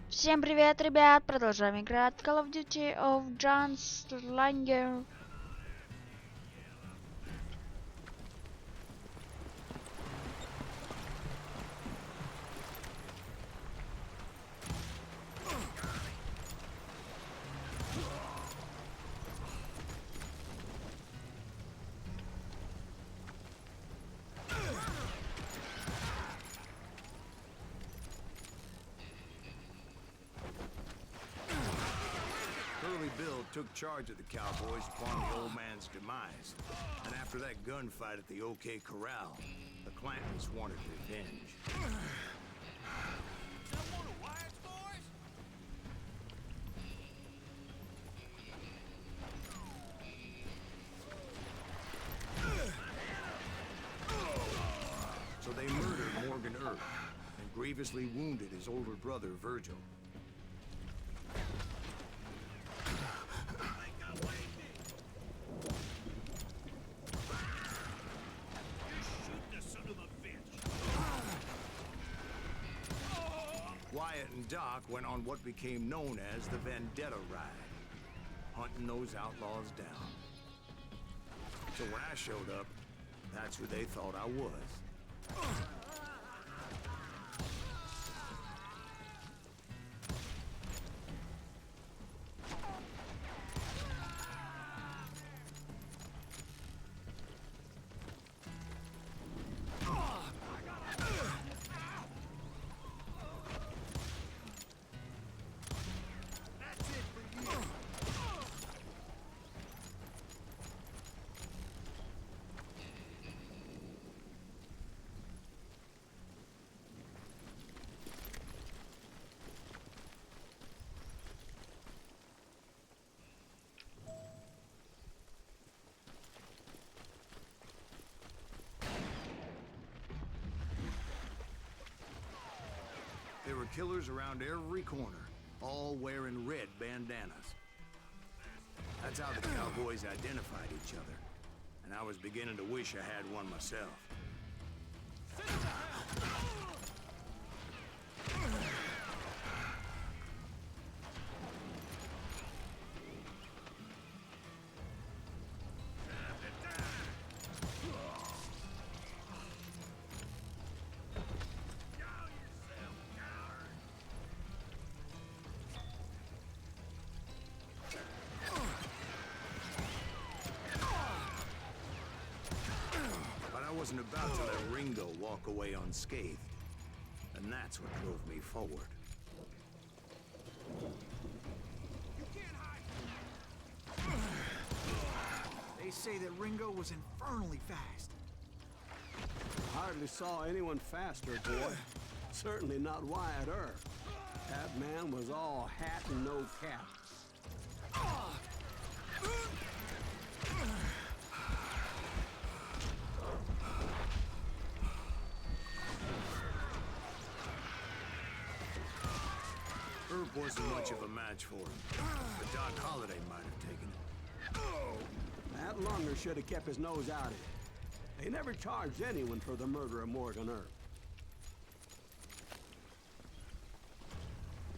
Всем привет, ребят! Продолжаем играть Call of Duty of Gunslinger. Bill took charge of the cowboys upon the old man's demise. And after that gunfight at the OK Corral, the Clantons wanted revenge. That one of Wyatt's boys? So they murdered Morgan Earp and grievously wounded his older brother, Virgil. Wyatt and Doc went on what became known as the Vendetta Ride, hunting those outlaws down. So when I showed up, that's who they thought I was. There were killers around every corner, all wearing red bandanas. That's how the cowboys identified each other, and I was beginning to wish I had one myself. I wasn't about to let Ringo walk away unscathed, and that's what drove me forward. You can't hide. They say that Ringo was infernally fast. Hardly saw anyone faster, boy. Certainly not Wyatt Earp. That man was all hat and no cap. Earp wasn't much of a match for him, but Doc Holliday might have taken it. That lunger should have kept his nose out of it. They never charged anyone for the murder of Morgan Earp.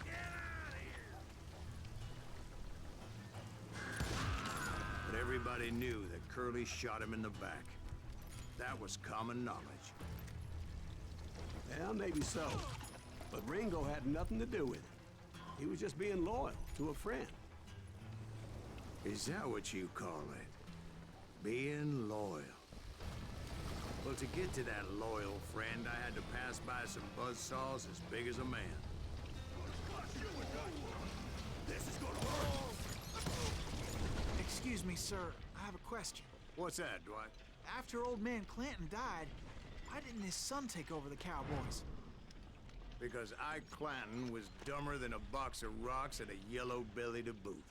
Get out of here! But everybody knew that Curly shot him in the back. That was common knowledge. Yeah, maybe so. But Ringo had nothing to do with it. He was just being loyal to a friend. Is that what you call it? Being loyal? Well, to get to that loyal friend, I had to pass by some buzzsaws as big as a man. This is gonna hurt. Excuse me, sir. I have a question. What's that, Dwight? After old man Clanton died, why didn't his son take over the cowboys? Because Ike Clanton was dumber than a box of rocks and a yellow belly to boot.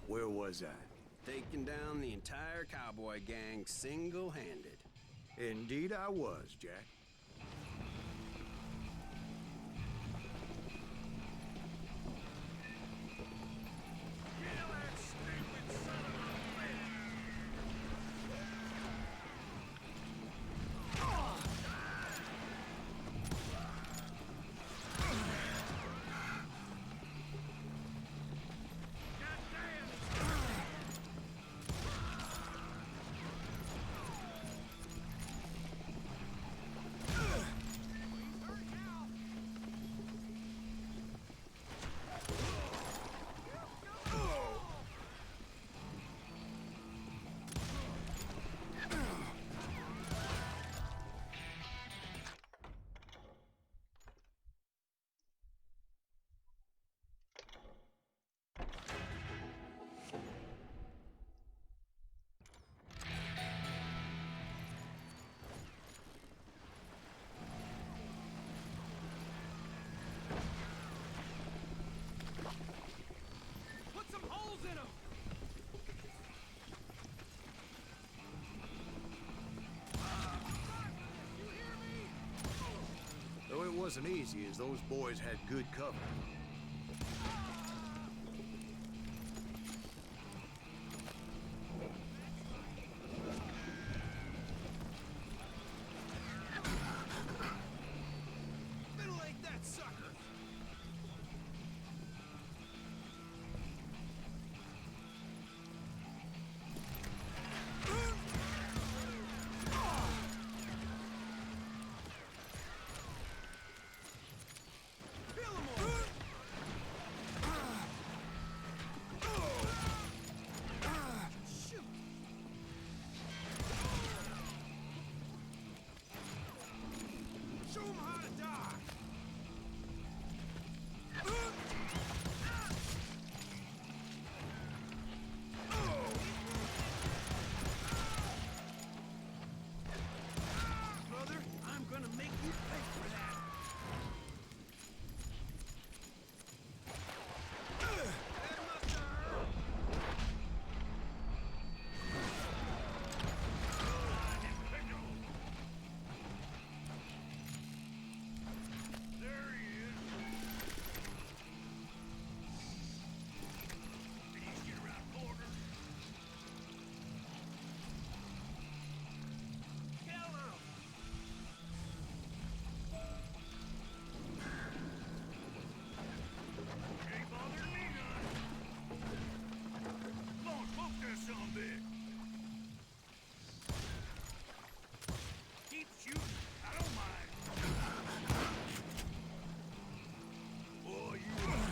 Where was I? taking down the entire cowboy gang single-handed. Indeed I was, Jack. Though it wasn't easy, as those boys had good cover. Middle-eight that sucker! Show 'em how to die! Brother, I'm gonna make you pay for that! That must have hurt! There he is! Did he get around corner? Kill him! Ain't bothering me none. Come on, smoke that sumbitch. Keep shooting. I don't mind. Boy, you are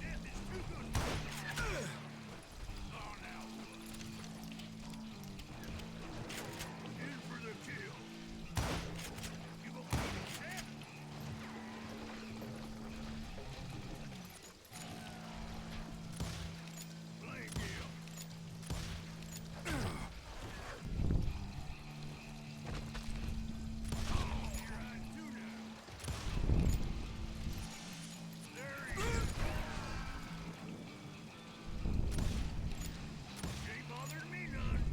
death is too good. Oh, now. In for the kill. You gonna be sad? Blame you. You're right too now. There he is. Ain't bothering me none.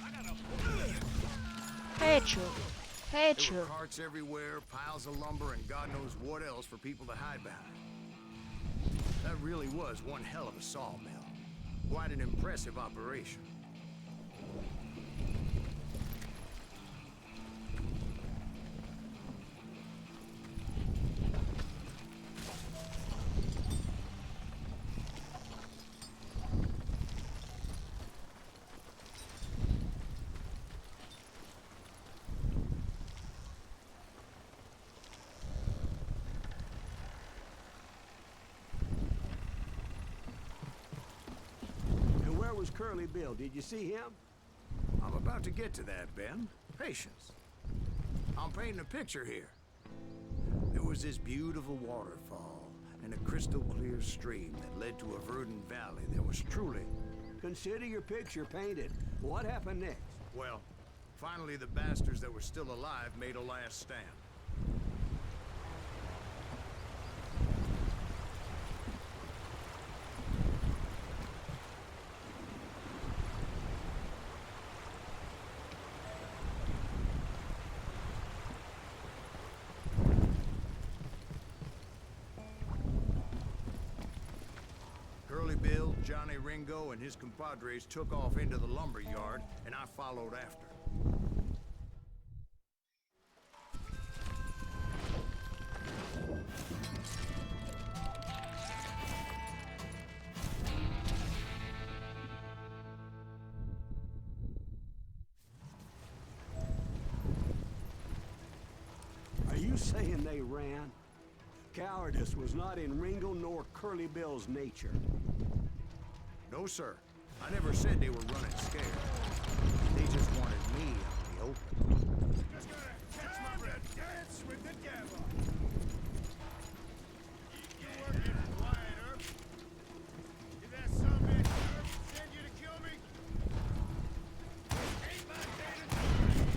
I got a Hate you. Hate There you. were carts everywhere, piles of lumber, and God knows what else for people to hide behind. That really was one hell of a sawmill. Quite an impressive operation. And where was Curly Bill? Did you see him? I'm about to get to that, Ben. Patience. I'm painting a picture here. There was this beautiful waterfall and a crystal clear stream that led to a verdant valley that was truly... Consider your picture painted. What happened next? Well, Finally, the bastards that were still alive made a last stand. Curly Bill, Johnny Ringo, and his compadres took off into the lumber yard, and I followed after. Are you saying they ran? Cowardice was not in Ringo nor Curly Bill's nature. No, sir. I never said they were running scared. They just wanted me out in the open. Just gotta catch my breath. Dance with the devil. You working, Wyatt Earp? Did that son bitch Earp send you to kill me? Ain't my day to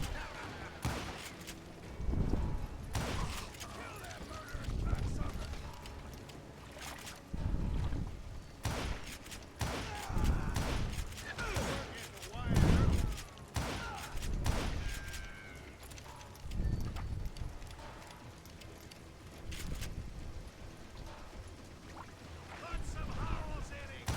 die. Kill that murderous cocksucker. Working, Wyatt Earp. Put some howls in him.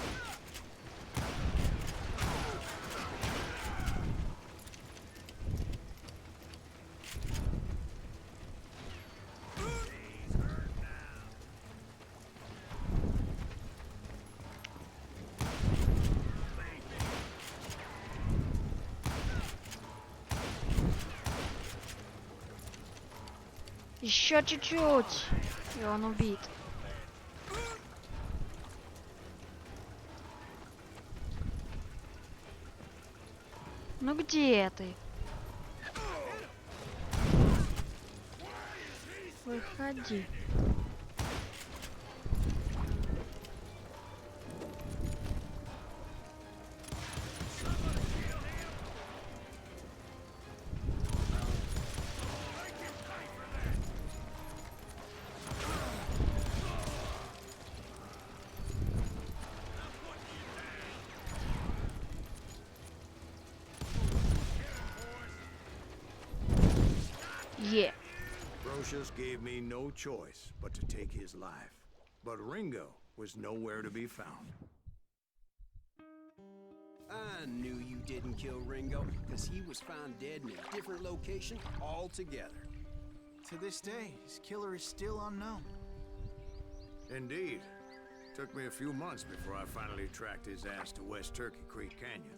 He's hurt now. Еще чуть-чуть, и он убит. Ну где ты? Выходи. Yeah. Brocious gave me no choice but to take his life. But Ringo was nowhere to be found. I knew you didn't kill Ringo, because he was found dead in a different location altogether. To this day, his killer is still unknown. Indeed. Took me a few months before I finally tracked his ass to West Turkey Creek Canyon.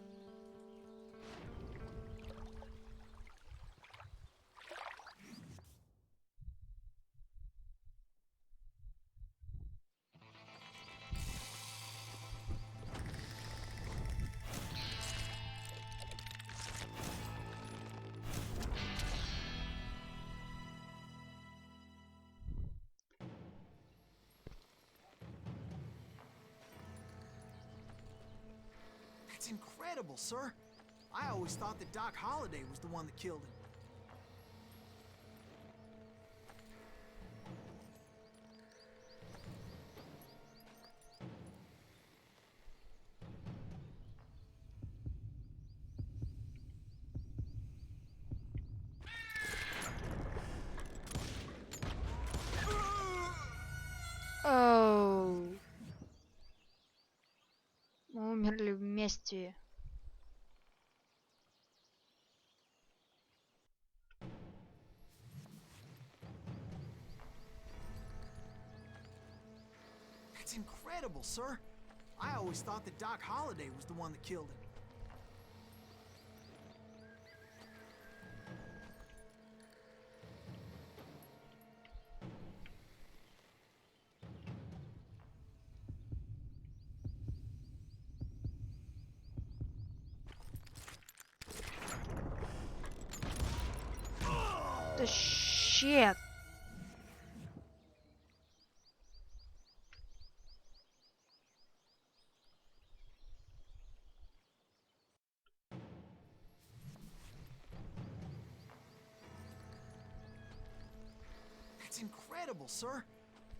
That's incredible, sir. I always thought that Doc Holliday was the one that killed him. Оу. Мы умерли вместе. That's incredible, sir. I always thought that Doc Holliday was the one that killed him. The shit. That's incredible, sir.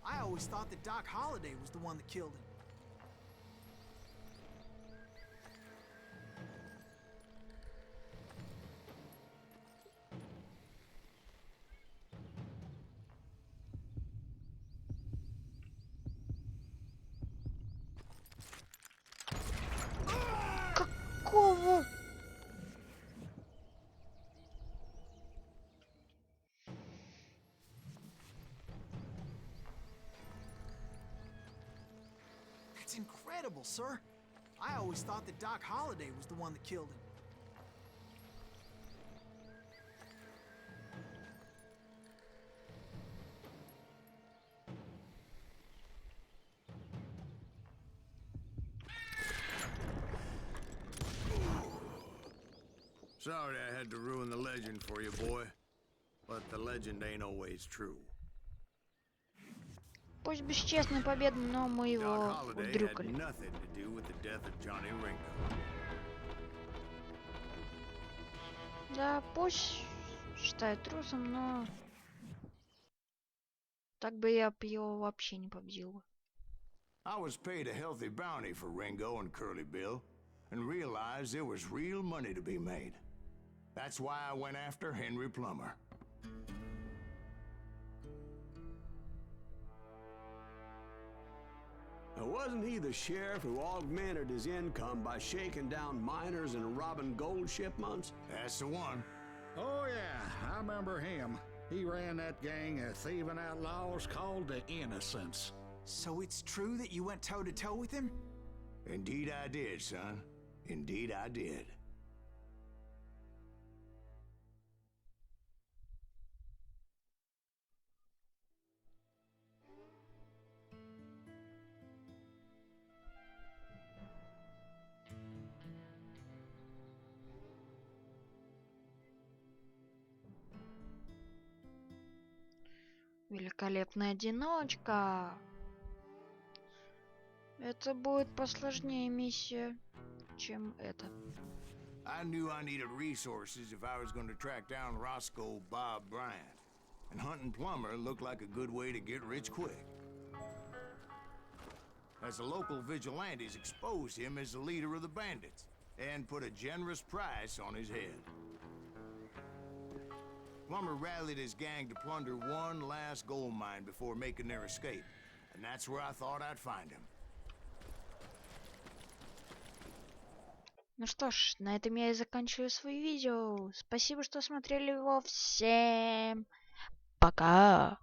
I always thought that Doc Holliday was the one that killed him. Какого? That's incredible, sir. I always thought that Doc Holliday was the one that killed him. Sorry I had to ruin the legend for you, boy. But the legend ain't always true. Пусть бесчестная победа, но мы Doc его Holliday had удрюкали. nothing to do with the death of Johnny Ringo. Да, пусть считает трусом, но так бы я б его вообще не победил бы. I was paid a healthy bounty for Ringo and Curly Bill, and realized there was real money to be made. That's why I went after Henry Plummer. Now, wasn't he the sheriff who augmented his income by shaking down miners and robbing gold shipments? That's the one. Oh, yeah, I remember him. He ran that gang of thieving outlaws called the Innocents. So it's true that you went toe-to-toe with him? Indeed I did, son. Indeed I did. Великолепная одиночка. Это будет посложнее миссия, чем это. I knew I needed resources if I was going to track down Roscoe Bob Bryant. And hunting Plummer looked like a good way to get rich quick. As the local vigilantes exposed him as the leader of the bandits, and put a generous price on his head. Plummer rallied his gang to plunder one last gold mine before making their escape. And that's where I thought I'd find him. Ну что ж, на этом я и заканчиваю свое видео. Спасибо, что смотрели его. Всем пока!